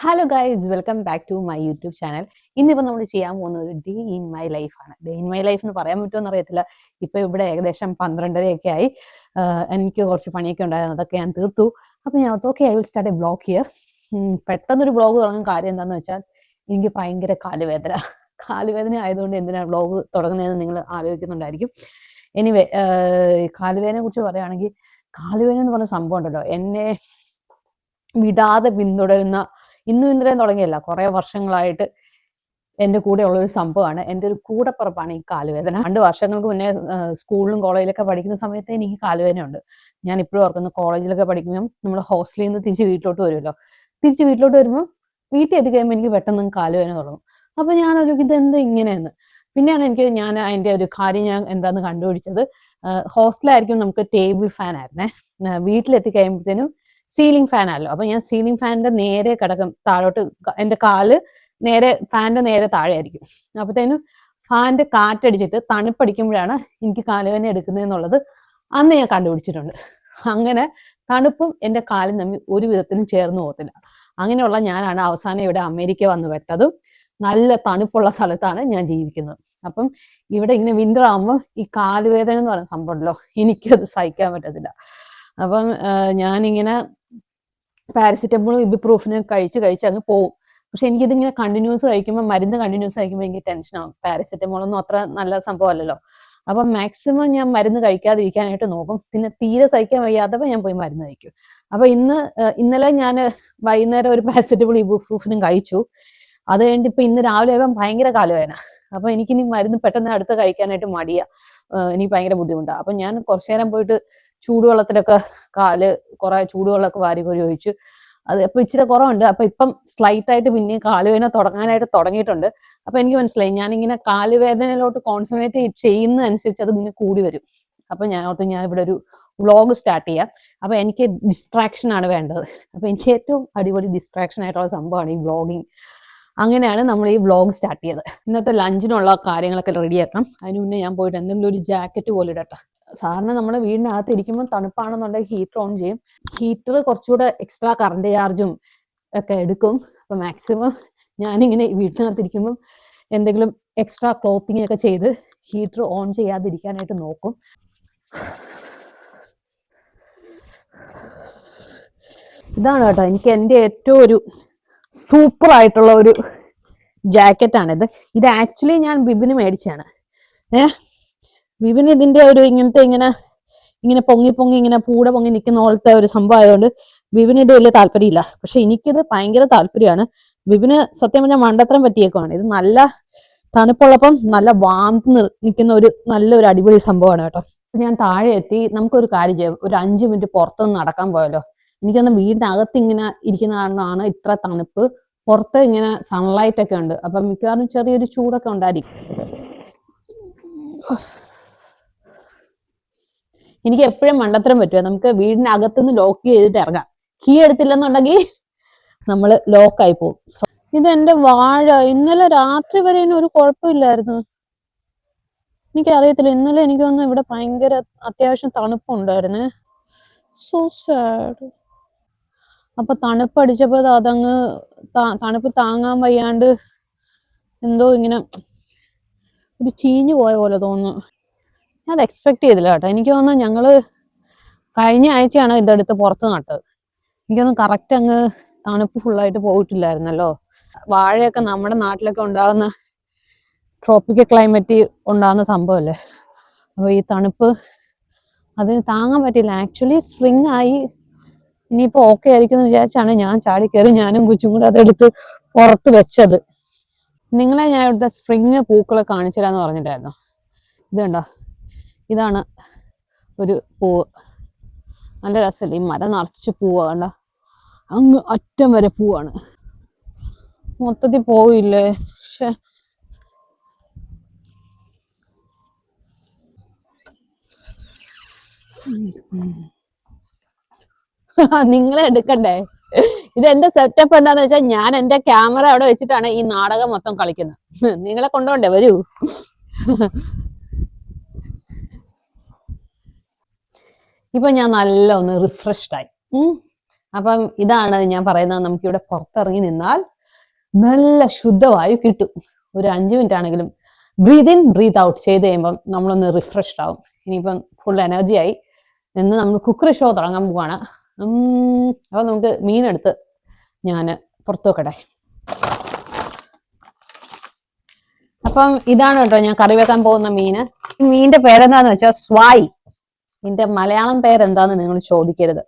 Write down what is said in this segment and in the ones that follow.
Hello guys, welcome back to my YouTube channel. ഇന്നിപ്പോൾ നമ്മൾ ചെയ്യാൻ പോകുന്ന ഒരു ഡേ ഇൻ മൈ ലൈഫ് ആണ്. ഡേ ഇൻ മൈ ലൈഫ് എന്ന് പറയാൻ പറ്റുമോ അറിയത്തില്ല. ഇപ്പോൾ ഇവിടെ ഏകദേശം 12:30 ആയി. എനിക്ക് കുറച്ച് പണിയൊക്കെ ഉണ്ടായിരുന്നു, അതൊക്കെ ഞാൻ തീർത്തു. അപ്പോൾ ഞാൻ okay, I will start A blog here. പെട്ടെന്നൊരു ബ്ലോഗ് തുടങ്ങുന്ന കാര്യം എന്താണെന്ന് വെച്ചാൽ എനിക്ക് ഭയങ്കര കാലുവേദന. കാലുവേദന ആയതുകൊണ്ട് എന്തിനാണ് ബ്ലോഗ് തുടങ്ങുന്നതെന്ന് നിങ്ങൾ ആലോചിക്കുന്നുണ്ടായിരിക്കും. എനിവേ, കാലുവേദനയെ കുറിച്ച് പറയുകയാണെങ്കിൽ, കാലുവേദന എന്ന് പറഞ്ഞ സംഭവം ഉണ്ടല്ലോ, എന്നെ വിടാതെ പിന്തുടരുന്ന, ഇന്നും ഇന്നലെയും തുടങ്ങിയല്ല, കുറെ വർഷങ്ങളായിട്ട് എൻ്റെ കൂടെ ഉള്ള ഒരു സംഭവമാണ്. എൻ്റെ ഒരു കൂടപ്പിറപ്പാണ് ഈ കാലുവേദന. 2 വർഷങ്ങൾക്ക് മുന്നേ സ്കൂളിലും കോളേജിലൊക്കെ പഠിക്കുന്ന സമയത്ത് എനിക്ക് കാലുവേദന ഉണ്ട്. ഞാൻ ഇപ്പോഴും ഓർക്കുന്നു, കോളേജിലൊക്കെ പഠിക്കുമ്പോൾ നമ്മൾ ഹോസ്റ്റലിൽ നിന്ന് തിരിച്ച് വീട്ടിലോട്ട് വരുമല്ലോ. തിരിച്ച് വീട്ടിലോട്ട് വരുമ്പോൾ വീട്ടിൽ എത്തിക്കഴിയുമ്പോൾ എനിക്ക് പെട്ടെന്ന് കാലുവേദന തുടങ്ങും. അപ്പോൾ ഞാനൊരു ഇതെന്ത് ഇങ്ങനെയെന്ന്. പിന്നെയാണ് ഞാൻ അതിൻ്റെ ഒരു കാര്യം ഞാൻ എന്താന്ന് കണ്ടുപിടിച്ചത്. ഹോസ്റ്റലായിരിക്കും നമുക്ക് ടേബിൾ ഫാൻ ആയിരുന്നേ. വീട്ടിലെത്തി കഴിയുമ്പോഴത്തേനും സീലിംഗ് ഫാൻ ആണല്ലോ. അപ്പൊ ഞാൻ സീലിംഗ് ഫാനിന്റെ നേരെ കിടക്കും, താഴോട്ട് എന്റെ കാല് നേരെ ഫാനിന്റെ നേരെ താഴെ ആയിരിക്കും. അപ്പത്തേനും ഫാനിന്റെ കാറ്റടിച്ചിട്ട് തണുപ്പടിക്കുമ്പോഴാണ് എനിക്ക് കാലുവേദന എടുക്കുന്നതെന്നുള്ളത് അന്ന് ഞാൻ കണ്ടുപിടിച്ചിട്ടുണ്ട്. അങ്ങനെ തണുപ്പും എൻ്റെ കാലും തമ്മിൽ ഒരു വിധത്തിലും ചേർന്ന് പോകത്തില്ല. അങ്ങനെയുള്ള ഞാനാണ് അവസാനം ഇവിടെ അമേരിക്ക വന്ന് പെട്ടതും. നല്ല തണുപ്പുള്ള സ്ഥലത്താണ് ഞാൻ ജീവിക്കുന്നത്. അപ്പം ഇവിടെ ഇങ്ങനെ വിന്റർ ആകുമ്പോൾ ഈ കാലുവേദന എന്ന് പറയുന്ന സംഭവം ഉണ്ടല്ലോ, എനിക്കത് സഹിക്കാൻ പറ്റത്തില്ല. അപ്പം ഞാനിങ്ങനെ പാരസിറ്റമോളും ഇബുപ്രൂഫിനും കഴിച്ച് അങ്ങ് പോവും. പക്ഷെ എനിക്കിതിങ്ങനെ കണ്ടിന്യൂസ് കഴിക്കുമ്പോൾ, മരുന്ന് കണ്ടിന്യൂസ് കഴിക്കുമ്പോൾ എനിക്ക് ടെൻഷനാവും. പാരസിറ്റമോളൊന്നും അത്ര നല്ല സംഭവമല്ലല്ലോ. അപ്പം മാക്സിമം ഞാൻ മരുന്ന് കഴിക്കാതിരിക്കാനായിട്ട് നോക്കും. പിന്നെ തീരെ സഹിക്കാൻ വയ്യാത്തപ്പോൾ ഞാൻ പോയി മരുന്ന് കഴിക്കും. അപ്പൊ ഇന്നലെ ഞാൻ വൈകുന്നേരം ഒരു പാരസിറ്റമോൾ ഇബുപ്രൂഫിനും കഴിച്ചു. അത് കഴിഞ്ഞിട്ട് ഇപ്പൊ ഇന്ന് രാവിലെ ആയപ്പോൾ ഭയങ്കര കാലുവേദന. അപ്പൊ എനിക്കിനി മരുന്ന് പെട്ടെന്ന് അടുത്ത് കഴിക്കാനായിട്ട് മടിയാ. എനിക്ക് ഭയങ്കര ബുദ്ധിമുട്ടാണ്. അപ്പൊ ഞാൻ കുറച്ചു നേരം പോയിട്ട് ചൂടുവെള്ളത്തിലൊക്കെ കുറെ ചൂടുവെള്ളമൊക്കെ വാരി കോരി ഒഴിച്ച്, അത് അപ്പൊ ഇച്ചിരി കുറവുണ്ട്. അപ്പൊ ഇപ്പം സ്ലൈറ്റ് ആയിട്ട് പിന്നെ കാലുവേദന തുടങ്ങാനായിട്ട് തുടങ്ങിയിട്ടുണ്ട്. അപ്പൊ എനിക്ക് മനസ്സിലായി, ഞാനിങ്ങനെ കാലുവേദനയിലോട്ട് കോൺസെൻട്രേറ്റ് ചെയ്യുന്നതനുസരിച്ച് അത് ഇങ്ങനെ കൂടി വരും. അപ്പൊ ഞാൻ ഓർത്ത് ഞാൻ ഇവിടെ ഒരു വ്ളോഗ് സ്റ്റാർട്ട് ചെയ്യാം. അപ്പൊ എനിക്ക് ഡിസ്ട്രാക്ഷൻ ആണ് വേണ്ടത്. അപ്പൊ എനിക്ക് ഏറ്റവും അടിപൊളി ഡിസ്ട്രാക്ഷൻ ആയിട്ടുള്ള സംഭവമാണ് ഈ വ്ളോഗിങ്. അങ്ങനെയാണ് നമ്മൾ ഈ വ്ളോഗ് സ്റ്റാർട്ട് ചെയ്തത്. ഇന്നത്തെ ലഞ്ചിനുള്ള കാര്യങ്ങളൊക്കെ റെഡിയാക്കാം. അതിന് മുന്നേ ഞാൻ പോയിട്ട് എന്തെങ്കിലും ഒരു ജാക്കറ്റ് പോലെ ഇടട്ടെ. സാറിന് നമ്മുടെ വീടിനകത്ത് ഇരിക്കുമ്പോൾ തണുപ്പാണെന്നുണ്ടെങ്കിൽ ഹീറ്റർ ഓൺ ചെയ്യും. ഹീറ്റർ കുറച്ചുകൂടെ എക്സ്ട്രാ കറണ്ട് ചാർജും ഒക്കെ എടുക്കും. അപ്പൊ മാക്സിമം ഞാനിങ്ങനെ വീട്ടിനകത്ത് ഇരിക്കുമ്പോൾ എന്തെങ്കിലും എക്സ്ട്രാ ക്ലോത്തിങ് ഒക്കെ ചെയ്ത് ഹീറ്റർ ഓൺ ചെയ്യാതിരിക്കാനായിട്ട് നോക്കും. ഇതാണ് കേട്ടോ എനിക്ക് എൻ്റെ ഏറ്റവും ഒരു സൂപ്പർ ആയിട്ടുള്ള ഒരു ജാക്കറ്റാണിത്. ഇത് ആക്ച്വലി ഞാൻ ബിബിന് മേടിച്ചാണ്. ബിബിന് ഇതിന്റെ ഒരു ഇങ്ങനെ പൊങ്ങി ഇങ്ങനെ പൂടെ പൊങ്ങി നിൽക്കുന്ന പോലത്തെ ഒരു സംഭവം ആയതുകൊണ്ട് ബിബിന് ഇത് വലിയ താല്പര്യമില്ല. പക്ഷെ എനിക്കിത് ഭയങ്കര താല്പര്യമാണ്. ബിബിന് സത്യം പറഞ്ഞാൽ മണ്ടത്തരം പറ്റിയേക്കുവാണ്. ഇത് നല്ല തണുപ്പുള്ളപ്പം നല്ല വാർത്ത് നിൽക്കുന്ന ഒരു നല്ലൊരു അടിപൊളി സംഭവമാണ് കേട്ടോ. ഞാൻ താഴെ എത്തി. നമുക്കൊരു കാര്യം ചെയ്യാം, ഒരു 5 മിനിറ്റ് പുറത്തൊന്ന് നടക്കാൻ പോയല്ലോ. എനിക്കൊന്ന് വീടിനകത്ത് ഇങ്ങനെ ഇരിക്കുന്ന കാരണമാണ് ഇത്ര തണുപ്പ്. പുറത്ത് ഇങ്ങനെ സൺലൈറ്റ് ഒക്കെ ഉണ്ട്. അപ്പം മിക്കവാറും ചെറിയൊരു ചൂടൊക്കെ ഉണ്ടായിരിക്കും. എനിക്ക് എപ്പോഴും മണ്ടത്തരം പറ്റുക, നമുക്ക് വീടിനകത്തുനിന്ന് ലോക്ക് ചെയ്തിട്ട് ഇറങ്ങാം. കീ എടുത്തില്ലെന്നുണ്ടെങ്കിൽ നമ്മൾ ലോക്കായി പോകും. ഇതെന്റെ വാഴ. ഇന്നലെ രാത്രി വരെ ഒരു കുഴപ്പമില്ലായിരുന്നു. എനിക്കറിയത്തില്ല, ഇന്നലെ എനിക്ക് തോന്നുന്നു ഇവിടെ ഭയങ്കര അത്യാവശ്യം തണുപ്പുണ്ടായിരുന്നേ. So sad. അപ്പൊ തണുപ്പടിച്ചപ്പോ അതങ്ങ് തണുപ്പ് താങ്ങാൻ വയ്യാണ്ട് എന്തോ ഇങ്ങനെ ഒരു ചീഞ്ഞു പോയ പോലെ തോന്നുന്നു. ഞാൻ അത് എക്സ്പെക്ട് ചെയ്തില്ല കേട്ടോ. എനിക്ക് തോന്നുന്നു ഞങ്ങള് കഴിഞ്ഞ ആഴ്ചയാണ് ഇതെടുത്ത് പുറത്ത് നട്ടത്. എനിക്കൊന്നും കറക്റ്റ് അങ്ങ് തണുപ്പ് ഫുള്ളായിട്ട് പോയിട്ടില്ലായിരുന്നല്ലോ. വാഴയൊക്കെ നമ്മുടെ നാട്ടിലൊക്കെ ഉണ്ടാകുന്ന ട്രോപ്പിക്കൽ ക്ലൈമറ്റ് ഉണ്ടാകുന്ന സംഭവമല്ലേ. അപ്പൊ ഈ തണുപ്പ് അതിന് താങ്ങാൻ പറ്റില്ല. ആക്ച്വലി സ്പ്രിങ് ആയി, ഇനിയിപ്പോ ഓക്കെ ആയിരിക്കും എന്ന് വിചാരിച്ചാണ് ഞാൻ ചാടി കയറി ഞാനും കൊച്ചും കൂടെ അതെടുത്ത് പുറത്ത് വെച്ചത്. നിങ്ങളെ ഞാൻ ഇവിടുത്തെ സ്പ്രിങ് പൂക്കളെ കാണിച്ചില്ലാന്ന് പറഞ്ഞിട്ടായിരുന്നു. ഇത് കണ്ടോ, ഇതാണ് ഒരു പൂവ്. നല്ല രസമല്ലേ, ഈ മരം നിറച്ച് പൂവാ. കണ്ട അങ്ങ് അറ്റം വരെ പൂവാണ്. മൊത്തത്തിൽ പോയില്ലേ. പക്ഷെ നിങ്ങളെ എടുക്കണ്ടേ. ഇത് എന്റെ സെറ്റപ്പ് എന്താന്ന് വെച്ചാൽ, ഞാൻ എന്റെ ക്യാമറ അവിടെ വെച്ചിട്ടാണ് ഈ നാടകം മൊത്തം കളിക്കുന്നത്. നിങ്ങളെ കൊണ്ടുപോണ്ടേ, വരൂ. ഇപ്പൊ ഞാൻ നല്ല ഒന്ന് റിഫ്രഷ്ഡ് ആയി. അപ്പം ഇതാണ് ഞാൻ പറയുന്നത്, നമുക്കിവിടെ പുറത്തിറങ്ങി നിന്നാൽ നല്ല ശുദ്ധവായു കിട്ടും. ഒരു 5 മിനിറ്റ് ആണെങ്കിലും ബ്രീത്ത് ഇൻ ബ്രീത്ത് ഔട്ട് ചെയ്ത് കഴിയുമ്പം നമ്മളൊന്ന് റിഫ്രഷ്ഡ് ആവും. ഇനിയിപ്പം ഫുൾ എനർജി ആയി എന്ന് നമ്മൾ കുക്കറി ഷോ തുടങ്ങാൻ പോവാണ്. അപ്പൊ നമുക്ക് മീനെടുത്ത് ഞാൻ പുറത്തു വെക്കട്ടെ. അപ്പം ഇതാണ് കേട്ടോ ഞാൻ കറി വെക്കാൻ പോകുന്ന മീന്. മീനിന്റെ പേരെന്താന്ന് വെച്ചാൽ സ്വായി. ഇതിന്റെ മലയാളം പേരെന്താന്ന് നിങ്ങൾ ചോദിക്കരുത്,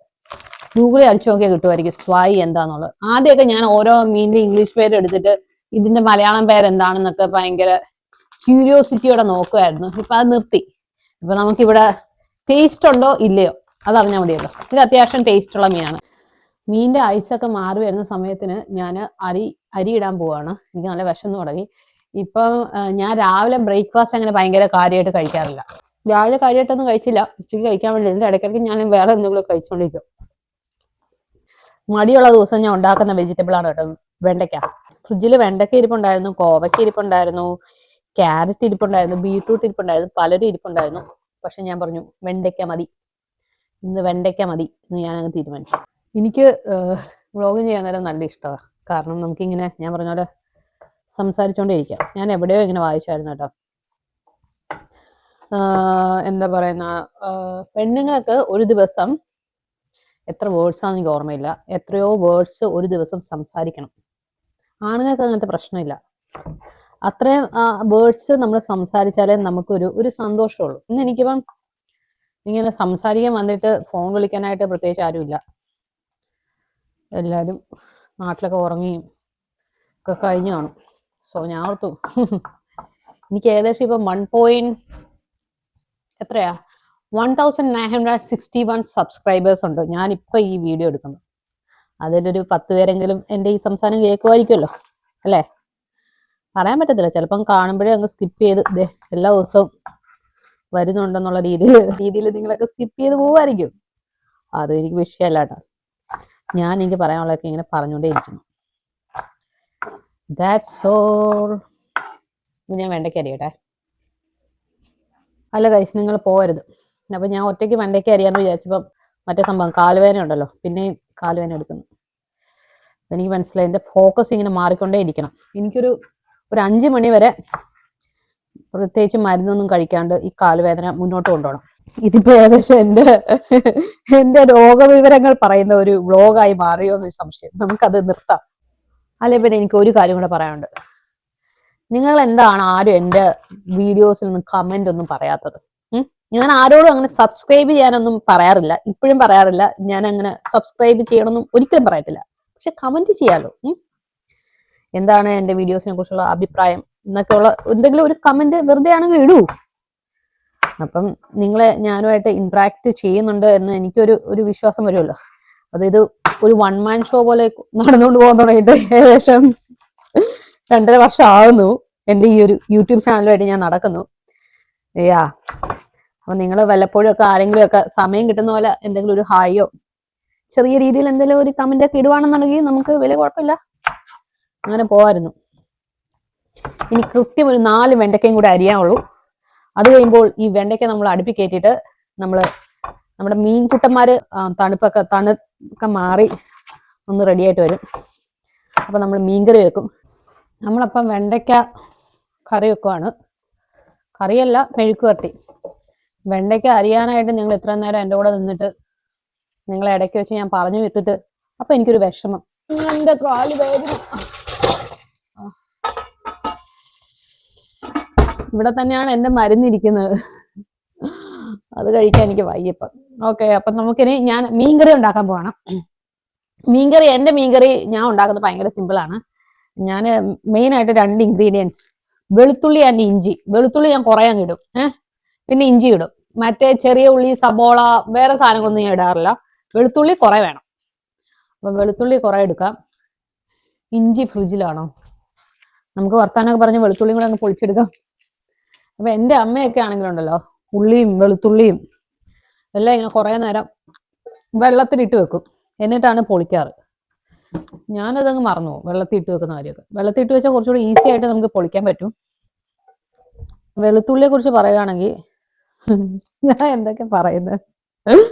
ഗൂഗിളിൽ അടിച്ചു നോക്കിയാൽ കിട്ടുമായിരിക്കും സ്വായി എന്താന്നുള്ളത്. ആദ്യമൊക്കെ ഞാൻ ഓരോ മീനിന്റെ ഇംഗ്ലീഷ് പേര് എടുത്തിട്ട് ഇതിന്റെ മലയാളം പേരെന്താണെന്നൊക്കെ ഭയങ്കര ക്യൂരിയോസിറ്റിയോടെ നോക്കുമായിരുന്നു. ഇപ്പൊ അത് നിർത്തി. ഇപ്പൊ നമുക്കിവിടെ ടേസ്റ്റ് ഉണ്ടോ ഇല്ലയോ അതറിഞ്ഞാൽ മതിയല്ലോ. ഇത് അത്യാവശ്യം ടേസ്റ്റ് ഉള്ള മീനാണ്. മീനിന്റെ ഐസൊക്കെ മാറി വരുന്ന സമയത്തിന് ഞാൻ അരി ഇടാൻ പോവാണ്. എനിക്ക് നല്ല വിശന്ന് തുടങ്ങി. ഇപ്പം ഞാൻ രാവിലെ ബ്രേക്ക്ഫാസ്റ്റ് അങ്ങനെ ഭയങ്കര കാര്യമായിട്ട് കഴിക്കാറില്ല. രാവിലെ കാര്യമായിട്ടൊന്നും കഴിച്ചില്ല, ഉച്ചയ്ക്ക് കഴിക്കാൻ വേണ്ടി. ഇതിന്റെ ഇടയ്ക്കിടയ്ക്ക് ഞാൻ വേറെ എന്തെങ്കിലും കഴിച്ചുകൊണ്ടിരിക്കും. മടിയുള്ള ദിവസം ഞാൻ ഉണ്ടാക്കുന്ന വെജിറ്റബിൾ ആണ് കേട്ടോ വെണ്ടയ്ക്ക. ഫ്രിഡ്ജിൽ വെണ്ടയ്ക്ക ഇരിപ്പുണ്ടായിരുന്നു, കോവയ്ക്ക ഇരിപ്പുണ്ടായിരുന്നു, ക്യാരറ്റ് ഇരിപ്പുണ്ടായിരുന്നു, ബീട്രൂട്ട് ഇരിപ്പുണ്ടായിരുന്നു, പലരും ഇരിപ്പുണ്ടായിരുന്നു. പക്ഷെ ഞാൻ പറഞ്ഞു വെണ്ടയ്ക്ക മതി, ഇന്ന് വെണ്ടയ്ക്ക മതി എന്ന് ഞാൻ അങ്ങ് തീരുമാനിച്ചു. എനിക്ക് വ്ളോഗ് ചെയ്യാൻ നേരം നല്ല ഇഷ്ടമാണ്. കാരണം നമുക്കിങ്ങനെ ഞാൻ പറഞ്ഞ പോലെ സംസാരിച്ചുകൊണ്ടേയിരിക്കാം. ഞാൻ എവിടെയോ ഇങ്ങനെ വായിച്ചായിരുന്നു കേട്ടോ, എന്താ പറയുന്ന പെണ്ണുങ്ങൾക്ക് ഒരു ദിവസം എത്ര വേർഡ്സ് ആണെന്ന് എനിക്ക് ഓർമ്മയില്ല, എത്രയോ വേർഡ്സ് ഒരു ദിവസം സംസാരിക്കണം. ആണുങ്ങൾക്ക് അങ്ങനത്തെ പ്രശ്നമില്ല. അത്രയും വേർഡ്സ് നമ്മൾ സംസാരിച്ചാലേ നമുക്കൊരു സന്തോഷമുള്ളൂ. ഇന്ന് എനിക്കിപ്പം ഇങ്ങനെ സംസാരിക്കാൻ വന്നിട്ട് ഫോൺ വിളിക്കാനായിട്ട് പ്രത്യേകിച്ച് ആരുമില്ല. എല്ലാവരും നാട്ടിലൊക്കെ ഉറങ്ങിയും ഒക്കെ കഴിഞ്ഞു കാണും. സോ ഞാൻ ഓർത്തു എനിക്ക് ഏകദേശം ഇപ്പം 1961 സബ്സ്ക്രൈബേഴ്സ് ഉണ്ട് ഞാനിപ്പോൾ ഈ വീഡിയോ എടുക്കുന്നു. അതിലൊരു 10 പേരെങ്കിലും എൻ്റെ ഈ സംസാരം കേൾക്കുമായിരിക്കുമല്ലോ അല്ലേ? പറയാൻ പറ്റത്തില്ല, ചിലപ്പം കാണുമ്പോഴേ അങ്ങ് സ്കിപ്പ് ചെയ്ത് എല്ലാ ദിവസവും വരുന്നുണ്ടെന്നുള്ള രീതിയിൽ നിങ്ങളൊക്കെ സ്കിപ്പ് ചെയ്ത് പോവായിരിക്കും. അതും എനിക്ക് വിഷയമല്ല കേട്ടോ. ഞാൻ എനിക്ക് പറയാനുള്ളതൊക്കെ ഇങ്ങനെ പറഞ്ഞുകൊണ്ടേ ഇരിക്കുന്നു. That's all. ഞാൻ വെണ്ടയ്ക്ക അരിയട്ടെ. അല്ല ഗൈസ്, നിങ്ങൾ പോകരുത്. അപ്പം ഞാൻ ഒറ്റയ്ക്ക് വെണ്ടയ്ക്ക അരിയാന്ന് വിചാരിച്ചപ്പം മറ്റേ സംഭവം കാലുവേദന ഉണ്ടല്ലോ, പിന്നെയും കാലുവേദന എടുക്കുന്നു. എനിക്ക് മനസ്സിലായി, എൻ്റെ ഫോക്കസ് ഇങ്ങനെ മാറിക്കൊണ്ടേ ഇരിക്കണം. എനിക്കൊരു 5 മണി വരെ പ്രത്യേകിച്ച് മരുന്നൊന്നും കഴിക്കാണ്ട് ഈ കാലുവേദന മുന്നോട്ട് കൊണ്ടുപോകണം. ഇതിപ്പോ ഏകദേശം എൻ്റെ രോഗവിവരങ്ങൾ പറയുന്ന ഒരു വ്ളോഗായി മാറിയോ എന്നൊരു സംശയം. നമുക്കത് നിർത്താം. അല്ലെ പിന്നെ എനിക്ക് ഒരു കാര്യം കൂടെ പറയാനുണ്ട്. നിങ്ങൾ എന്താണ് ആരും എൻ്റെ വീഡിയോസിൽ നിന്ന് കമന്റ് ഒന്നും പറയാത്തത്? ഞാൻ ആരോടും അങ്ങനെ സബ്സ്ക്രൈബ് ചെയ്യാനൊന്നും പറയാറില്ല, ഇപ്പോഴും പറയാറില്ല. ഞാൻ അങ്ങനെ സബ്സ്ക്രൈബ് ചെയ്യണമെന്നും ഒരിക്കലും പറയത്തില്ല. പക്ഷെ കമന്റ് ചെയ്യാലോ. എന്താണ് എൻ്റെ വീഡിയോസിനെ കുറിച്ചുള്ള അഭിപ്രായം എന്നൊക്കെയുള്ള എന്തെങ്കിലും ഒരു കമന്റ് വെറുതെ ആണെങ്കിൽ ഇടൂ. അപ്പം നിങ്ങളെ ഞാനുമായിട്ട് ഇന്ററാക്ട് ചെയ്യുന്നുണ്ട് എന്ന് എനിക്കൊരു വിശ്വാസം വരുമല്ലോ. അതായത് ഒരു 1 മാൻ ഷോ പോലെ നടന്നുകൊണ്ട് പോകാൻ തുടങ്ങിയിട്ട് ഏകദേശം 2.5 വർഷം ആകുന്നു. എൻ്റെ ഈ ഒരു യൂട്യൂബ് ചാനലുമായിട്ട് ഞാൻ നടക്കുന്നു. അപ്പൊ നിങ്ങൾ വല്ലപ്പോഴും ഒക്കെ ആരെങ്കിലും ഒക്കെ സമയം കിട്ടുന്ന പോലെ എന്തെങ്കിലും ഒരു ഹായോ ചെറിയ രീതിയിൽ എന്തെങ്കിലും ഒരു കമന്റ് ഒക്കെ ഇടുവാണെന്നുണ്ടെങ്കിൽ നമുക്ക് വലിയ കുഴപ്പമില്ല, അങ്ങനെ പോവായിരുന്നു. ഇനി കൃത്യം ഒരു 4 വെണ്ടയ്ക്കയും കൂടെ അരിയാനുള്ളൂ. അത് കഴിയുമ്പോൾ ഈ വെണ്ടയ്ക്ക നമ്മൾ അടുപ്പിൽ കയറ്റിയിട്ട് നമ്മുടെ മീൻകുട്ടന്മാര് തണുപ്പൊക്കെ മാറി ഒന്ന് റെഡിയായിട്ട് വരും. അപ്പൊ നമ്മൾ മീൻകറി വെക്കും. നമ്മളപ്പം വെണ്ടയ്ക്ക കറി വെക്കുവാണ്. കറിയല്ല, മെഴുക്ക് വരട്ടി. വെണ്ടയ്ക്ക അരിയാനായിട്ട് നിങ്ങൾ ഇത്ര നേരം എൻ്റെ കൂടെ നിന്നിട്ട് നിങ്ങളെ ഇടയ്ക്ക് വെച്ച് ഞാൻ പറഞ്ഞു വിട്ടിട്ട് അപ്പൊ എനിക്കൊരു വിഷമം. എൻ്റെ കാല് വേദന. ഇവിടെ തന്നെയാണ് എൻ്റെ മരുന്നിരിക്കുന്നത്, അത് കഴിക്കാൻ എനിക്ക് വയ്യപ്പം. ഓക്കെ, അപ്പൊ നമുക്കിനി ഞാൻ മീൻകറി ഉണ്ടാക്കാൻ പോവാണ്. എൻ്റെ മീൻകറി ഞാൻ ഉണ്ടാക്കുന്നത് ഭയങ്കര സിമ്പിളാണ്. ഞാൻ മെയിനായിട്ട് 2 ഇൻഗ്രീഡിയൻസ്, വെളുത്തുള്ളി ആൻഡ് ഇഞ്ചി. വെളുത്തുള്ളി ഞാൻ കുറേ അങ്ങ് ഇടും, പിന്നെ ഇഞ്ചി ഇടും. മറ്റേ ചെറിയ ഉള്ളി, സബോള, വേറെ സാധനങ്ങളൊന്നും ഞാൻ ഇടാറില്ല. വെളുത്തുള്ളി കുറെ വേണം. അപ്പൊ വെളുത്തുള്ളി കുറെ എടുക്കാം. ഇഞ്ചി ഫ്രിഡ്ജിലാണോ? നമുക്ക് വർത്താനൊക്കെ പറഞ്ഞ് വെളുത്തുള്ളിയും കൂടെ അങ്ങ് പൊളിച്ചെടുക്കാം. അപ്പൊ എൻ്റെ അമ്മയൊക്കെ ആണെങ്കിലുണ്ടല്ലോ, ഉള്ളിയും വെളുത്തുള്ളിയും എല്ലാം ഇങ്ങനെ കുറെ നേരം വെള്ളത്തിലിട്ട് വെക്കും, എന്നിട്ടാണ് പൊളിക്കാറ്. ഞാനതങ്ങ് മറന്നു വെള്ളത്തിട്ട് വെക്കുന്ന കാര്യമൊക്കെ. വെള്ളത്തിട്ട് വെച്ചാൽ കുറച്ചുകൂടി ഈസി ആയിട്ട് നമുക്ക് പൊളിക്കാൻ പറ്റും. വെളുത്തുള്ളിയെ കുറിച്ച് പറയുകയാണെങ്കിൽ ഞാൻ എന്തൊക്കെ പറയുന്നത്,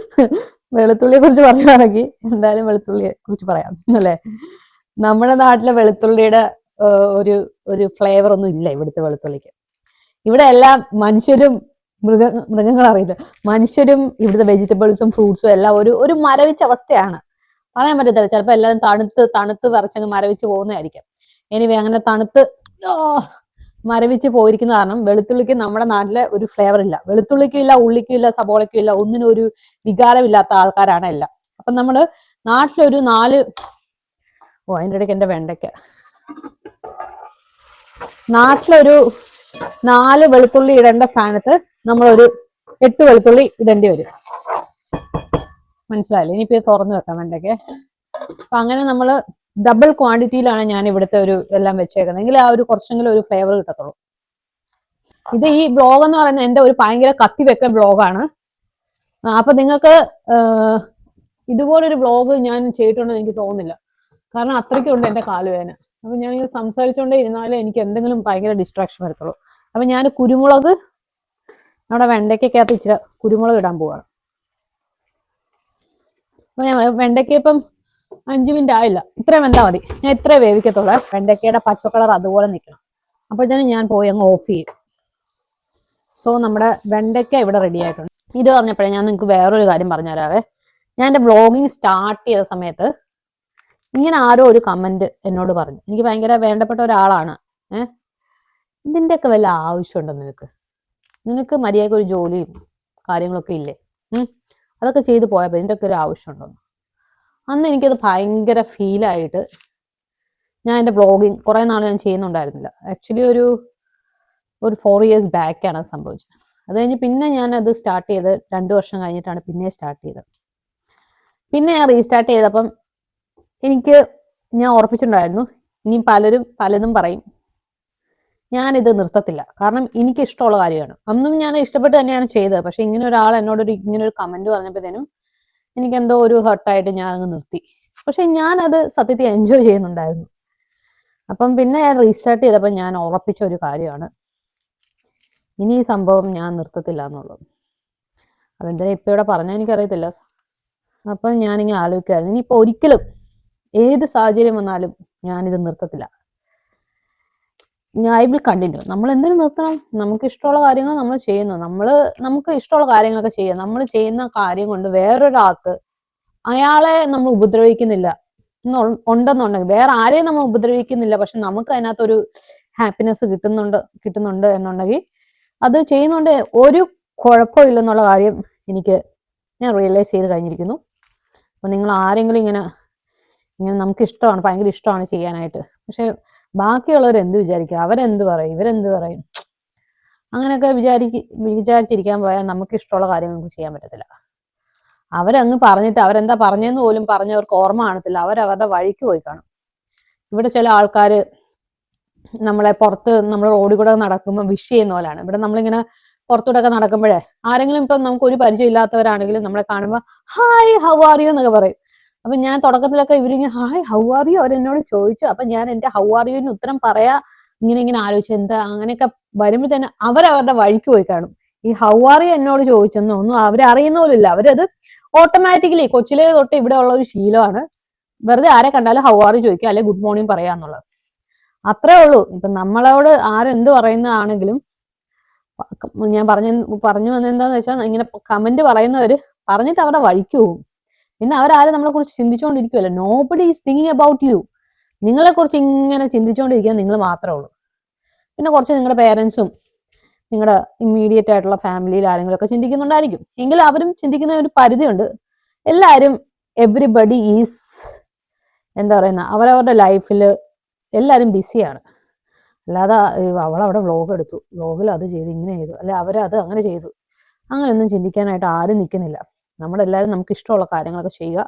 വെളുത്തുള്ളിയെ കുറിച്ച് പറയുകയാണെങ്കിൽ എന്തായാലും വെളുത്തുള്ളിയെ കുറിച്ച് പറയാം അല്ലേ. നമ്മുടെ നാട്ടിലെ വെളുത്തുള്ളിയുടെ ഒരു ഒരു ഫ്ലേവർ ഒന്നും ഇല്ല ഇവിടുത്തെ വെളുത്തുള്ളിക്ക്. ഇവിടെ എല്ലാം മനുഷ്യരും മൃഗങ്ങൾ അറിയില്ല, മനുഷ്യരും ഇവിടുത്തെ വെജിറ്റബിൾസും ഫ്രൂട്ട്സും എല്ലാം ഒരു മരവിച്ച അവസ്ഥയാണ്. പറയാൻ പറ്റത്തില്ല, ചിലപ്പോൾ എല്ലാവരും തണുത്ത് വിറച്ചങ്ങ് മരവിച്ച് പോകുന്നതായിരിക്കും. എനിവേ അങ്ങനെ തണുത്ത് മരവിച്ച് പോയിരിക്കുന്ന കാരണം വെളുത്തുള്ളിക്ക് നമ്മുടെ നാട്ടിലെ ഒരു ഫ്ലേവർ ഇല്ല. വെളുത്തുള്ളിക്കും ഇല്ല, ഉള്ളിക്കും ഇല്ല, സബോളയ്ക്കും ഇല്ല, ഒന്നിനും ഒരു വികാരമില്ലാത്ത ആൾക്കാരാണ് എല്ലാം. അപ്പൊ നമ്മള് നാട്ടിലൊരു അതിൻ്റെ ഇടയ്ക്ക് എന്റെ വെണ്ടയ്ക്ക, നാട്ടിലൊരു 4 വെളുത്തുള്ളി ഇടേണ്ട സ്ഥാനത്ത് നമ്മളൊരു 8 വെളുത്തുള്ളി ഇടേണ്ടി വരും. മനസ്സിലായില്ലേ? ഇനിയിപ്പോ ഇത് തുറന്നു വെക്കാം വെണ്ടയ്ക്ക്. അപ്പൊ അങ്ങനെ നമ്മള് ഡബിൾ ക്വാണ്ടിറ്റിയിലാണ് ഞാൻ ഇവിടുത്തെ ഒരു എല്ലാം വെച്ചേക്കുന്നത്, എങ്കിൽ ആ ഒരു കുറച്ചെങ്കിലും ഒരു ഫ്ലേവർ കിട്ടത്തുള്ളൂ. ഇത് ഈ ബ്ലോഗ് എന്ന് പറയുന്നത് എന്റെ ഒരു ഭയങ്കര കത്തിവെക്കൽ ബ്ലോഗാണ്. അപ്പൊ നിങ്ങൾക്ക് ഇതുപോലൊരു ബ്ലോഗ് ഞാൻ ചെയ്തിട്ടുണ്ടെന്ന് എനിക്ക് തോന്നുന്നില്ല, കാരണം അത്രയ്ക്കുണ്ട് എന്റെ കാലുവേദന. അപ്പൊ ഞാൻ ഇത് സംസാരിച്ചുകൊണ്ടേ ഇരുന്നാലേ എനിക്ക് എന്തെങ്കിലും ഭയങ്കര ഡിസ്ട്രാക്ഷൻ വരത്തുള്ളൂ. അപ്പൊ ഞാൻ കുരുമുളക്, നമ്മുടെ വെണ്ടയ്ക്കകത്ത് ഇച്ചിരി കുരുമുളക് ഇടാൻ പോവാണ്. അപ്പൊ ഞാൻ വെണ്ടയ്ക്ക ഇപ്പം 5 മിനിറ്റ് ആയില്ല, ഇത്രയും വെന്താൽ മതി. ഞാൻ ഇത്രേ വേവിക്കത്തുള്ളൂ. വെണ്ടയ്ക്കയുടെ പച്ച കളർ അതുപോലെ നിൽക്കണം. അപ്പോഴത്തേനും ഞാൻ പോയി അങ്ങ് ഓഫ് ചെയ്യും. സോ നമ്മുടെ വെണ്ടയ്ക്ക ഇവിടെ റെഡി ആയിട്ടുണ്ട്. ഇത് പറഞ്ഞപ്പോഴേ ഞാൻ നിങ്ങൾക്ക് വേറൊരു കാര്യം പറഞ്ഞുതരാവേ. ഞാൻ എൻ്റെ വ്ളോഗിങ് സ്റ്റാർട്ട് ചെയ്ത സമയത്ത് ഇങ്ങനെ ആരോ ഒരു കമന്റ് എന്നോട് പറഞ്ഞു, എനിക്ക് ഭയങ്കര വേണ്ടപ്പെട്ട ഒരാളാണ്. ഇതിൻ്റെയൊക്കെ വല്ല ആവശ്യമുണ്ടോ നിനക്ക് മര്യാദയ്ക്ക് ഒരു ജോലിയും കാര്യങ്ങളൊക്കെ ഇല്ലേ? അതൊക്കെ ചെയ്തു പോയപ്പോൾ ഇതിൻ്റെ ഒക്കെ ഒരു ആവശ്യമുണ്ടോ? അന്ന് എനിക്കത് ഭയങ്കര ഫീലായിട്ട് ഞാൻ എൻ്റെ വ്ളോഗിങ് കുറേ നാൾ ഞാൻ ചെയ്യുന്നുണ്ടായിരുന്നില്ല. ആക്ച്വലി ഒരു 4 years ബാക്കാണ് സംഭവിച്ചത്. അത് കഴിഞ്ഞ് പിന്നെ ഞാൻ അത് സ്റ്റാർട്ട് ചെയ്ത് 2 വർഷം കഴിഞ്ഞിട്ടാണ് പിന്നെ സ്റ്റാർട്ട് ചെയ്തത്. പിന്നെ ഞാൻ റീസ്റ്റാർട്ട് ചെയ്തപ്പം ഞാൻ ഉറപ്പിച്ചിട്ടുണ്ടായിരുന്നു, ഇനി പലതും പറയും, ഞാനിത് നിർത്തത്തില്ല. കാരണം എനിക്ക് ഇഷ്ടമുള്ള കാര്യമാണ്. അന്നും ഞാൻ ഇഷ്ടപ്പെട്ട് തന്നെയാണ് ചെയ്തത്. പക്ഷെ ഇങ്ങനെ ഒരാൾ എന്നോട് ഇങ്ങനൊരു കമന്റ് പറഞ്ഞപ്പോഴത്തേനും എനിക്ക് എന്തോ ഒരു ഹർട്ടായിട്ട് ഞാൻ അങ്ങ് നിർത്തി. പക്ഷെ ഞാനത് സത്യത്തിൽ എൻജോയ് ചെയ്യുന്നുണ്ടായിരുന്നു. അപ്പം പിന്നെ ഞാൻ റീസ്റ്റാർട്ട് ചെയ്തപ്പോൾ ഞാൻ ഉറപ്പിച്ച ഒരു കാര്യമാണ്, ഇനി ഈ സംഭവം ഞാൻ നിർത്തത്തില്ല എന്നുള്ളത്. അതെന്തിനാ ഇപ്പം ഇവിടെ പറഞ്ഞാൽ എനിക്കറിയത്തില്ല. അപ്പം ഞാനിങ്ങനെ ആലോചിക്കുമായിരുന്നു, ഇനിയിപ്പോൾ ഒരിക്കലും ഏത് സാഹചര്യം വന്നാലും ഞാനിത് നിർത്തത്തില്ല. I will continue. നമ്മൾ എന്തിനു നിർത്തണം? നമുക്ക് ഇഷ്ടമുള്ള കാര്യങ്ങൾ നമ്മൾ ചെയ്യുന്നു. നമുക്ക് ഇഷ്ടമുള്ള കാര്യങ്ങളൊക്കെ ചെയ്യുക. നമ്മൾ ചെയ്യുന്ന കാര്യം കൊണ്ട് വേറൊരാൾക്ക്, അയാളെ നമ്മൾ ഉപദ്രവിക്കുന്നില്ല ഉണ്ടെന്നുണ്ടെങ്കിൽ, വേറെ ആരെയും നമ്മൾ ഉപദ്രവിക്കുന്നില്ല, പക്ഷെ നമുക്ക് അതിനകത്തൊരു ഹാപ്പിനെസ് കിട്ടുന്നുണ്ട് എന്നുണ്ടെങ്കിൽ അത് ചെയ്യുന്നുണ്ട് ഒരു കുഴപ്പമില്ലെന്നുള്ള കാര്യം ഞാൻ റിയലൈസ് ചെയ്ത് കഴിഞ്ഞിരിക്കുന്നു. അപ്പൊ നിങ്ങൾ ആരെങ്കിലും ഇങ്ങനെ നമുക്ക് ഇഷ്ടമാണ്, ഭയങ്കര ഇഷ്ടമാണ് ചെയ്യാനായിട്ട്, പക്ഷെ ബാക്കിയുള്ളവർ എന്ത് വിചാരിക്കുക, അവരെന്ത് പറയും, ഇവരെന്ത് പറയും, അങ്ങനെയൊക്കെ വിചാരിച്ചിരിക്കാൻ പോയാൽ നമുക്ക് ഇഷ്ടമുള്ള കാര്യങ്ങൾക്ക് ചെയ്യാൻ പറ്റത്തില്ല. അവരങ്ങ് പറഞ്ഞിട്ട് അവരെന്താ പറഞ്ഞെന്ന് പോലും പറഞ്ഞവർക്ക് ഓർമ്മ കാണത്തില്ല. അവരവരുടെ വഴിക്ക് പോയി കാണും. ഇവിടെ ചില ആൾക്കാർ നമ്മളെ പുറത്ത് നമ്മൾ റോഡിൽ കൂടെ നടക്കുമ്പോൾ വിഷ് ചെയ്യുന്ന പോലെയാണ്. ഇവിടെ നമ്മളിങ്ങനെ പുറത്തൂടെ ഒക്കെ നടക്കുമ്പോഴേ ആരെങ്കിലും ഇപ്പം നമുക്ക് ഒരു പരിചയം ഇല്ലാത്തവരാണെങ്കിലും നമ്മളെ കാണുമ്പോൾ ഹായ് ഹൗ ആർ യു എന്നൊക്കെ പറയും. അപ്പൊ ഞാൻ തുടക്കത്തിലൊക്കെ ഹായ് ഹൗ ആർ യു അവരെന്നോട് ചോദിച്ചു. അപ്പൊ ഞാൻ എന്റെ ഹൗ ആർ യുവിന് ഉത്തരം പറയാ ഇങ്ങനെ ആലോചിച്ചു, എന്താ അങ്ങനെയൊക്കെ വരുമ്പോൾ തന്നെ അവരവരുടെ വഴിക്ക് പോയി കാണും. ഈ ഹൗ ആർ യു എന്നോട് ചോദിച്ചൊന്നും അവരറിയുന്ന പോലില്ല. അവരത് ഓട്ടോമാറ്റിക്കലി കൊച്ചിലേ തൊട്ട് ഇവിടെ ഉള്ള ഒരു ശീലമാണ്. വെറുതെ ആരെ കണ്ടാലും ഹൗ ആർ യു ചോദിക്കുക, അല്ലെ ഗുഡ് മോർണിംഗ് പറയാന്നുള്ളത്. അത്രേ ഉള്ളൂ. ഇപ്പൊ നമ്മളോട് ആരെന്ത് പറയുന്നതാണെങ്കിലും, ഞാൻ പറഞ്ഞു വന്നെന്താന്ന് വെച്ചാൽ, ഇങ്ങനെ കമന്റ് പറയുന്നവര് പറഞ്ഞിട്ട് അവരുടെ വഴിക്ക് പോകും. പിന്നെ അവരാരും നമ്മളെ കുറിച്ച് ചിന്തിച്ചുകൊണ്ടിരിക്കുമല്ലോ. Nobody is thinking about you. നിങ്ങളെ കുറിച്ച് ഇങ്ങനെ ചിന്തിച്ചുകൊണ്ടിരിക്കുക നിങ്ങൾ മാത്രമേ ഉള്ളൂ. പിന്നെ കുറച്ച് നിങ്ങളുടെ പേരൻസും നിങ്ങളുടെ ഇമ്മീഡിയറ്റ് ആയിട്ടുള്ള ഫാമിലിയിൽ ആരെങ്കിലും ഒക്കെ ചിന്തിക്കുന്നുണ്ടായിരിക്കും. എങ്കിൽ അവരും ചിന്തിക്കുന്ന ഒരു പരിധിയുണ്ട്. എല്ലാവരും എവ്രിബഡി ഈസ് എന്താ പറയുന്ന അവരവരുടെ ലൈഫിൽ എല്ലാവരും ബിസിയാണ്. അല്ലാതെ അവളവിടെ വ്ളോഗ് എടുത്തു, വ്ളോഗിൽ അത് ചെയ്തു, ഇങ്ങനെ ചെയ്തു, അല്ലെ അവരത് അങ്ങനെ ചെയ്തു, അങ്ങനെയൊന്നും ചിന്തിക്കാനായിട്ട് ആരും നിൽക്കുന്നില്ല. നമ്മളെല്ലാവരും നമുക്ക് ഇഷ്ടമുള്ള കാര്യങ്ങളൊക്കെ ചെയ്യുക,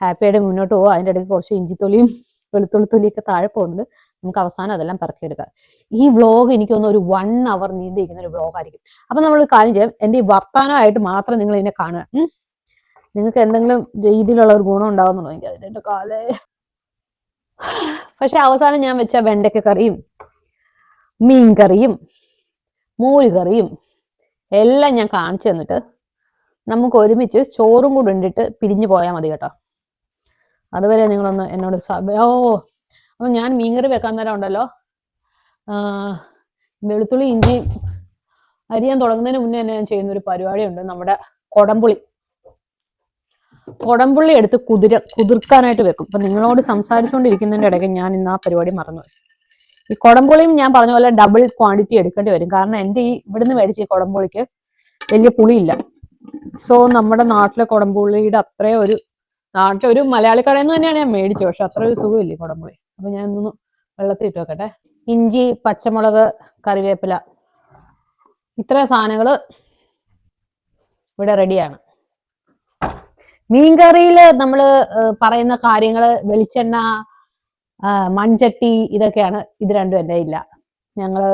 ഹാപ്പിയായിട്ട് മുന്നോട്ട് പോവുക. അതിൻ്റെ ഇടയ്ക്ക് കുറച്ച് ഇഞ്ചിത്തൊലിയും വെളുത്തുള്ളിത്തൊലിയൊക്കെ താഴെ പോകുന്നുണ്ട്, നമുക്ക് അവസാനം അതെല്ലാം പറക്കിയെടുക്കുക. ഈ വ്ളോഗ് എനിക്ക് തോന്നുന്നു ഒരു 1 hour നീണ്ടിരിക്കുന്ന ഒരു വ്ളോഗായിരിക്കും. അപ്പം നമ്മൾ കാര്യം ചെയ്യാം, എൻ്റെ ഈ വർത്താനമായിട്ട് മാത്രം നിങ്ങൾ ഇതിനെ കാണുക. നിങ്ങൾക്ക് എന്തെങ്കിലും രീതിയിലുള്ള ഒരു ഗുണം ഉണ്ടാകുന്നുണ്ടോ എനിക്ക് അതിൻ്റെ കാലേ. പക്ഷെ അവസാനം ഞാൻ വെച്ച വെണ്ടയ്ക്ക കറിയും മീൻ കറിയും മോര് കറിയും എല്ലാം ഞാൻ കാണിച്ചു തന്നിട്ട് നമുക്ക് ഒരുമിച്ച് ചോറും കൂടെ ഉണ്ടിട്ട് പിരിഞ്ഞു പോയാൽ മതി കേട്ടോ. അതുവരെ നിങ്ങളൊന്ന് എന്നോട് അപ്പൊ ഞാൻ മീൻകറി വെക്കാൻ നേരം ഉണ്ടല്ലോ, വെളുത്തുള്ളി ഇഞ്ചി അരിയാൻ തുടങ്ങുന്നതിന് മുന്നേ തന്നെ ഞാൻ ചെയ്യുന്ന ഒരു പരിപാടിയുണ്ട്. നമ്മുടെ കൊടംപുള്ളി എടുത്ത് കുതിർക്കാനായിട്ട് വെക്കും. അപ്പൊ നിങ്ങളോട് സംസാരിച്ചുകൊണ്ടിരിക്കുന്നതിന്റെ ഇടയ്ക്ക് ഞാൻ ഇന്ന് ആ പരിപാടി മറന്നു. ഈ കൊടംപുളിയും ഞാൻ പറഞ്ഞ പോലെ ഡബിൾ ക്വാണ്ടിറ്റി എടുക്കേണ്ടി വരും. കാരണം എൻ്റെ ഈ ഇവിടുന്ന് മേടിച്ച ഈ കൊടംപുളിക്ക് വലിയ പുളിയില്ല. സോ നമ്മുടെ നാട്ടിലെ കൊടംപുള്ളിയുടെ അത്രയും ഒരു മലയാളി കടയിൽ നിന്ന് തന്നെയാണ് ഞാൻ മേടിച്ചത്. പക്ഷെ അത്ര ഒരു സുഖമില്ലേ കൊടംപുളി. അപ്പൊ ഞാൻ ഇന്ന് വെള്ളത്തിൽ ഇട്ട് വെക്കട്ടെ. ഇഞ്ചി, പച്ചമുളക്, കറിവേപ്പില, ഇത്ര സാധനങ്ങള് ഇവിടെ റെഡിയാണ്. മീൻകറിയില് നമ്മള് പറയുന്ന കാര്യങ്ങള് വെളിച്ചെണ്ണ, മൺചട്ടി, ഇതൊക്കെയാണ്. ഇത് രണ്ടും എൻ്റെ ഇല്ല. ഞങ്ങള്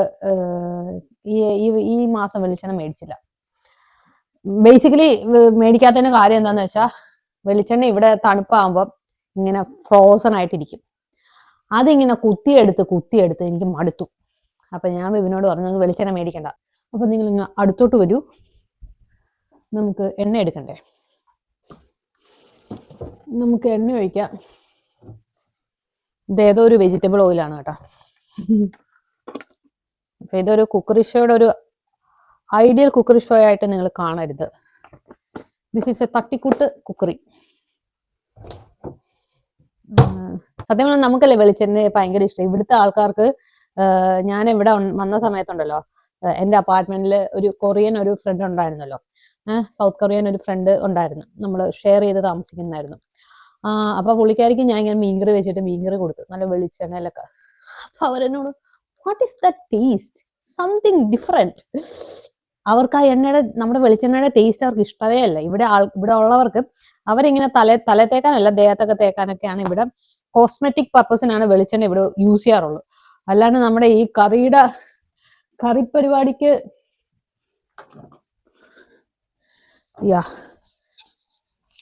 ഈ മാസം വെളിച്ചെണ്ണ മേടിച്ചില്ല. ബേസിക്കലി മേടിക്കാത്തതിന് കാര്യം എന്താന്ന് വെച്ചാൽ, വെളിച്ചെണ്ണ ഇവിടെ തണുപ്പാകുമ്പം ഇങ്ങനെ ഫ്രോസൺ ആയിട്ടിരിക്കും. അതിങ്ങനെ കുത്തിയെടുത്ത് എനിക്ക് മടുത്തു. അപ്പൊ ഞാൻ ഇവനോട് പറഞ്ഞു, വെളിച്ചെണ്ണ മേടിക്കണ്ട. അപ്പൊ നിങ്ങൾ ഇങ്ങനെ അടുത്തോട്ട് വരൂ, നമുക്ക് എണ്ണ എടുക്കണ്ടേ. നമുക്ക് എണ്ണ ഒഴിക്കാം. ഇതേതോ ഒരു വെജിറ്റബിൾ ഓയിലാണ് കേട്ടോ. അപ്പൊ ഇതൊരു കുക്കറി ഷോയുടെ ഒരു ഐഡിയൽ കുക്കറി ഷോ ആയിട്ട് നിങ്ങൾ കാണരുത്. ദിസ് ഈസ് എ തട്ടിക്കൂട്ട് കുക്കറി. സത്യം പറഞ്ഞാൽ നമുക്കല്ലേ വെളിച്ചെണ്ണ ഭയങ്കര ഇഷ്ടം. ഇവിടുത്തെ ആൾക്കാർക്ക്, ഞാൻ ഇവിടെ വന്ന സമയത്തുണ്ടല്ലോ, എൻ്റെ അപ്പാർട്ട്മെന്റിൽ ഒരു കൊറിയൻ ഒരു ഫ്രണ്ട് ഉണ്ടായിരുന്നല്ലോ, സൗത്ത് കൊറിയൻ ഒരു ഫ്രണ്ട് ഉണ്ടായിരുന്നു. നമ്മൾ ഷെയർ ചെയ്ത് താമസിക്കുന്നതായിരുന്നു. അപ്പൊ പുള്ളിക്കാരിക്ക് ഞാൻ ഇങ്ങനെ മീൻകറി വെച്ചിട്ട് മീൻകറി കൊടുത്തു, നല്ല വെളിച്ചെണ്ണയിലൊക്കെ. അപ്പൊ അവരെന്നോട്, what is the taste, something different. അവർക്ക് ആ എണ്ണയുടെ, നമ്മുടെ വെളിച്ചെണ്ണയുടെ ടേസ്റ്റ് അവർക്ക് ഇഷ്ടമേ അല്ല. ഇവിടെ ഉള്ളവർക്ക് അവരിങ്ങനെ തല തേക്കാനല്ല, ദേഹത്തൊക്കെ തേക്കാനൊക്കെയാണ്. ഇവിടെ കോസ്മെറ്റിക് പർപ്പസിനാണ് വെളിച്ചെണ്ണ ഇവിടെ യൂസ് ചെയ്യാറുള്ളൂ. അല്ലാണ്ട് നമ്മുടെ ഈ കറി പരിപാടിക്ക്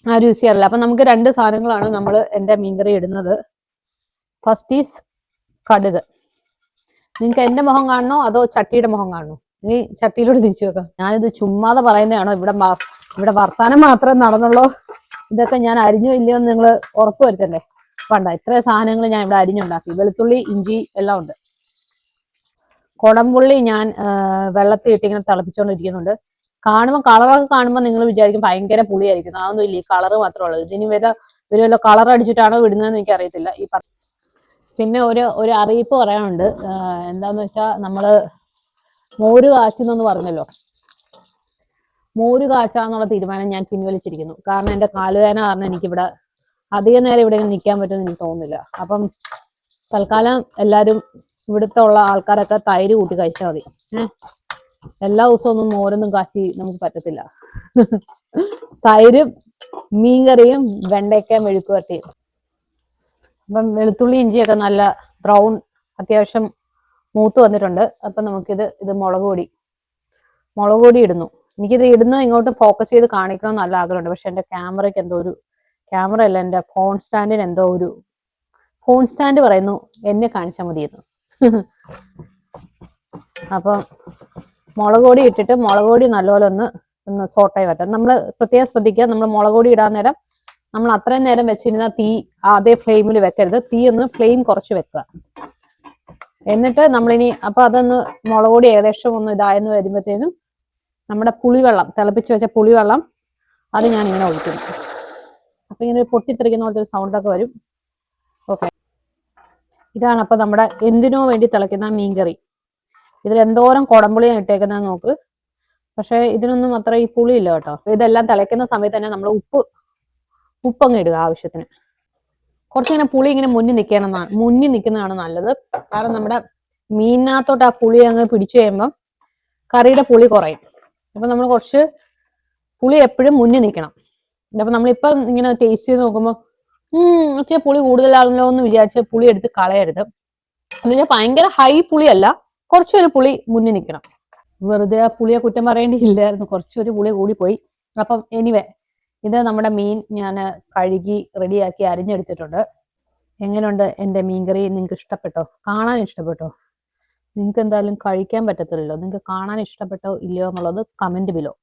ആരും യൂസ് ചെയ്യാറില്ല. അപ്പൊ നമുക്ക് രണ്ട് സാധനങ്ങളാണ് നമ്മൾ എൻ്റെ മീൻകറി ഇടുന്നത്. ഫസ്റ്റ് ഈസ് കടുക്. നിങ്ങൾക്ക് എൻ്റെ മുഖം കാണണോ അതോ ചട്ടിയുടെ മുഖം കാണണോ? നീ ചട്ടിയിലോട്ട് തിരിച്ചു വെക്കാം. ഞാനിത് ചുമ്മാതെ പറയുന്നതാണോ? ഇവിടെ വർത്താനം മാത്രമേ നടന്നുള്ളൂ. ഇതൊക്കെ ഞാൻ അരിഞ്ഞോ ഇല്ലയോ എന്ന് നിങ്ങൾ ഉറപ്പ് വരുത്തണ്ടേ. പണ്ട ഇത്രയും സാധനങ്ങൾ ഞാൻ ഇവിടെ അരിഞ്ഞുണ്ടാക്കി. വെളുത്തുള്ളി, ഇഞ്ചി എല്ലാം ഉണ്ട്. കൊടംപുള്ളി ഞാൻ വെള്ളത്തിൽ ഇട്ട് ഇങ്ങനെ തിളപ്പിച്ചുകൊണ്ടിരിക്കുന്നുണ്ട്. കളറൊക്കെ കാണുമ്പോൾ നിങ്ങൾ വിചാരിക്കും ഭയങ്കര പുളിയായിരിക്കും. അതൊന്നും ഇല്ല, ഈ കളറ് മാത്രമേ ഉള്ളൂ. ഇതിന് വല്ല കളർ അടിച്ചിട്ടാണോ വിടുന്നതെന്ന് എനിക്ക് അറിയത്തില്ല. പിന്നെ ഒരു അറിയിപ്പ് പറയാനുണ്ട്. എന്താന്ന് വെച്ചാൽ, നമ്മള് മോര് കാച്ചുന്നെന്ന് പറഞ്ഞല്ലോ, മോര് കാച്ചാന്നുള്ള തീരുമാനം ഞാൻ പിൻവലിച്ചിരിക്കുന്നു. കാരണം എൻ്റെ കാലുവേദന കാരണം എനിക്കിവിടെ അധികം നേരം ഇവിടെ നിൽക്കാൻ പറ്റുമെന്ന് എനിക്ക് തോന്നുന്നില്ല. അപ്പം തൽക്കാലം എല്ലാവരും ഇവിടുത്തെ ഉള്ള ആൾക്കാരൊക്കെ തൈര് കൂട്ടി കഴിച്ചാൽ മതി. എല്ലാ ദിവസവും ഒന്നും മോരൊന്നും കാച്ചി നമുക്ക് പറ്റത്തില്ല. തൈരും മീൻകറിയും വെണ്ടയ്ക്ക മെഴുക്കുവരട്ടിയും. അപ്പം വെളുത്തുള്ളി ഇഞ്ചിയൊക്കെ നല്ല ബ്രൗൺ, അത്യാവശ്യം മൂത്ത് വന്നിട്ടുണ്ട്. അപ്പം നമുക്കിത് മുളക് പൊടി ഇടുന്നു. എനിക്കിത് ഇങ്ങോട്ട് ഫോക്കസ് ചെയ്ത് കാണിക്കണം നല്ല ആഗ്രഹമുണ്ട്. പക്ഷെ എൻ്റെ ക്യാമറയ്ക്ക് ക്യാമറ അല്ല, എൻ്റെ ഫോൺ സ്റ്റാൻഡ് പറയുന്നു എന്നെ കാണിച്ചാൽ മതിയെന്ന്. അപ്പം മുളക് പൊടി ഇട്ടിട്ട്, മുളക് പൊടി നല്ലപോലെ ഒന്ന് സോട്ടായി വരട്ടെ. നമ്മൾ പ്രത്യേകം ശ്രദ്ധിക്കുക, നമ്മൾ മുളക് പൊടി ഇടാൻ നേരം നമ്മൾ അത്രയും നേരം വെച്ചിരുന്ന തീ അതേ ഫ്ലെയിമിൽ വെക്കരുത്. തീ ഒന്ന് ഫ്ലെയിം കുറച്ച് വെക്കുക. എന്നിട്ട് നമ്മളിനി അതൊന്ന് മുളക് പൊടി ഏകദേശം ഒന്ന് ഇതായെന്ന് വരുമ്പോഴത്തേനും നമ്മുടെ പുളിവെള്ളം, തിളപ്പിച്ച് വെച്ച പുളിവെള്ളം, അത് ഞാൻ ഇങ്ങനെ ഒഴിക്കുന്നു. അപ്പൊ ഇങ്ങനെ പൊട്ടിത്തെറിക്കുന്ന പോലത്തെ ഒരു സൗണ്ടൊക്കെ വരും. ഓക്കെ, ഇതാണ് അപ്പൊ നമ്മുടെ എന്തിനോ വേണ്ടി തിളയ്ക്കുന്ന മീൻകറി. ഇതിൽ എന്തോരം കുടംപുളിയാണ് ഇട്ടേക്കുന്നത് നോക്ക്. പക്ഷെ ഇതിനൊന്നും അത്ര ഈ പുളിയില്ല കേട്ടോ. ഇതെല്ലാം തിളയ്ക്കുന്ന സമയത്ത് തന്നെ നമ്മൾ ഉപ്പങ്ങ് ഇടുക ആവശ്യത്തിന്. കുറച്ചിങ്ങനെ പുളി ഇങ്ങനെ മുന്നിൽ നിൽക്കുന്നതാണ് നല്ലത്. കാരണം നമ്മുടെ മീനിനകത്തോട്ട് ആ പുളി അങ്ങ് പിടിച്ചു കഴിയുമ്പം കറിയുടെ പുളി കുറയും. അപ്പൊ നമ്മൾ കുറച്ച് പുളി എപ്പോഴും മുന്നിൽ നിൽക്കണം. അപ്പൊ നമ്മളിപ്പം ഇങ്ങനെ ടേസ്റ്റ് ചെയ്ത് നോക്കുമ്പോൾ ഇച്ചിരി പുളി കൂടുതലാണല്ലോ എന്ന് വിചാരിച്ച് പുളി എടുത്ത് കളയരുത്. എന്നുവെച്ചാൽ ഭയങ്കര ഹൈ പുളിയല്ല, കുറച്ചൊരു പുളി മുന്നിൽ നിൽക്കണം. വെറുതെ ആ പുളിയെ കുറ്റം പറയേണ്ടിയില്ലായിരുന്നു, കുറച്ചൊരു പുളി കൂടിപ്പോയി. അപ്പം എനിവേ, ഇത് നമ്മുടെ മീൻ ഞാൻ കഴുകി റെഡിയാക്കി അരിഞ്ഞെടുത്തിട്ടുണ്ട്. എങ്ങനെയുണ്ട് എൻ്റെ മീൻകറി? നിങ്ങൾക്ക് ഇഷ്ടപ്പെട്ടോ? കാണാൻ ഇഷ്ടപ്പെട്ടോ? നിങ്ങൾക്ക് എന്തായാലും കഴിക്കാൻ പറ്റത്തില്ലല്ലോ. നിങ്ങൾക്ക് കാണാൻ ഇഷ്ടപ്പെട്ടോ ഇല്ലയോ എന്നുള്ളത് കമന്റ് ബിലോ.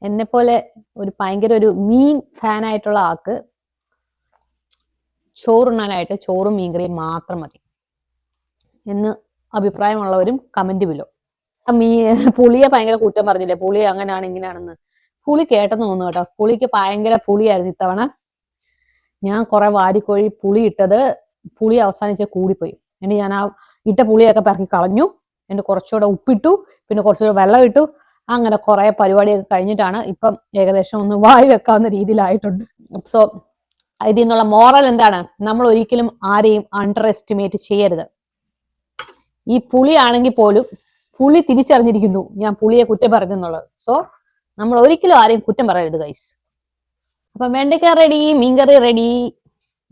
എന്നെ പോലെ ഒരു ഭയങ്കര ഒരു മീൻ ഫാനായിട്ടുള്ള ആൾക്ക് ചോറുണ്ണാനായിട്ട് ചോറും മീൻകറിയും മാത്രം മതി എന്ന് അഭിപ്രായമുള്ളവരും കമന്റ് ബിലോ. പുളിയെ ഭയങ്കര കുറ്റം പറഞ്ഞില്ലേ, പുളി അങ്ങനെയാണ് ഇങ്ങനെയാണെന്ന്. പുളി കേട്ടെന്ന് തോന്നുന്നു കേട്ടോ. പുളിക്ക് ഭയങ്കര പുളിയായിരുന്നു ഇത്തവണ. ഞാൻ കുറെ വാരിക്കോഴി പുളി ഇട്ടത് പുളി അവസാനിച്ച് കൂടിപ്പോയി. എന്നിട്ട് ഞാൻ ആ ഇട്ട പുളിയൊക്കെ പറക്കി കളഞ്ഞു. എന്നിട്ട് കുറച്ചുകൂടെ ഉപ്പിട്ടു, പിന്നെ കുറച്ചുകൂടെ വെള്ളം ഇട്ടു. അങ്ങനെ കുറെ പരിപാടിയൊക്കെ കഴിഞ്ഞിട്ടാണ് ഇപ്പം ഏകദേശം ഒന്ന് വായി വെക്കാവുന്ന രീതിയിലായിട്ടുണ്ട്. സോ ഇതിൽ നിന്നുള്ള മോറൽ എന്താണ്? നമ്മൾ ഒരിക്കലും ആരെയും അണ്ടർ എസ്റ്റിമേറ്റ് ചെയ്യരുത്. ഈ പുളി ആണെങ്കിൽ പോലും പുളി തിരിച്ചറിഞ്ഞിരിക്കുന്നു ഞാൻ പുളിയെ കുറ്റം പറഞ്ഞെന്നുള്ളത്. സോ നമ്മൾ ഒരിക്കലും ആരെയും കുറ്റം പറയരുത് ഗൈസ്. അപ്പൊ വെണ്ടയ്ക്ക റെഡി, മീൻകറി റെഡി.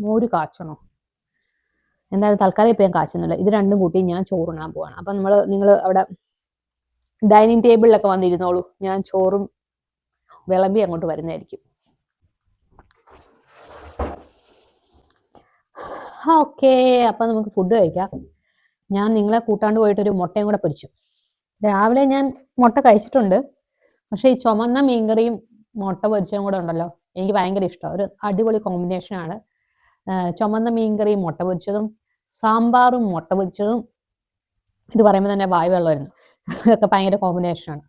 മോര് കാച്ചണോ? എന്തായാലും തൽക്കാലം ഇപ്പൊ ഞാൻ കാച്ചുന്നില്ല. ഇത് രണ്ടും കൂട്ടി ഞാൻ ചോറുണ്ണാൻ പോവാണ്. അപ്പൊ നിങ്ങൾ അവിടെ ഡൈനിങ് ടേബിളിലൊക്കെ വന്നിരുന്നോളൂ. ഞാൻ ചോറും വിളമ്പി അങ്ങോട്ട് വരുന്നതായിരിക്കും. ഓക്കെ, അപ്പൊ നമുക്ക് ഫുഡ് കഴിക്കാം. ഞാൻ നിങ്ങളെ കൂട്ടാണ്ട് പോയിട്ടൊരു മുട്ടയും കൂടെ പൊരിച്ചു. രാവിലെ ഞാൻ മുട്ട കഴിച്ചിട്ടുണ്ട്, പക്ഷെ ഈ ചുമന്ന മീൻകറിയും മുട്ട പൊരിച്ചതും കൂടെ ഉണ്ടല്ലോ, എനിക്ക് ഭയങ്കര ഇഷ്ടമാണ്. ഒരു അടിപൊളി കോമ്പിനേഷനാണ്. ചുമന്ന മീൻകറിയും മുട്ട പൊരിച്ചതും സാമ്പാറും മുട്ട പൊരിച്ചതും ഇത് പറയുമ്പോൾ തന്നെ വായു വെള്ളമായിരുന്നു. ഇതൊക്കെ ഭയങ്കര കോമ്പിനേഷനാണ്.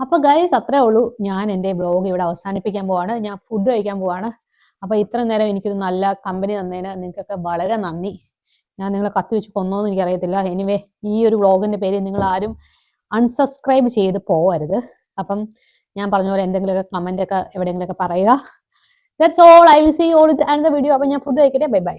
അപ്പൊ ഗൈസ് അത്രേ ഉള്ളൂ. ഞാൻ എൻ്റെ ബ്ലോഗ് ഇവിടെ അവസാനിപ്പിക്കാൻ പോവാണ്. ഞാൻ ഫുഡ് കഴിക്കാൻ പോവാണ്. അപ്പൊ ഇത്ര നേരം എനിക്കൊരു നല്ല കമ്പനി തന്നതിന് നിങ്ങൾക്കൊക്കെ വളരെ നന്ദി. ഞാൻ നിങ്ങളെ കത്തിവെച്ച് കൊന്നോന്ന് എനിക്കറിയത്തില്ല. എനിവേ, ഈ ഒരു വ്ളോഗിന്റെ പേര് നിങ്ങൾ ആരും അൺസബ്സ്ക്രൈബ് ചെയ്ത് പോവരുത്. അപ്പം ഞാൻ പറഞ്ഞ പോലെ എന്തെങ്കിലുമൊക്കെ കമന്റ് ഒക്കെ എവിടെയെങ്കിലുമൊക്കെ പറയുക. That's all. I will see you all in another video. അപ്പം ഞാൻ ഫുഡ് കഴിക്കട്ടെ. Bye by.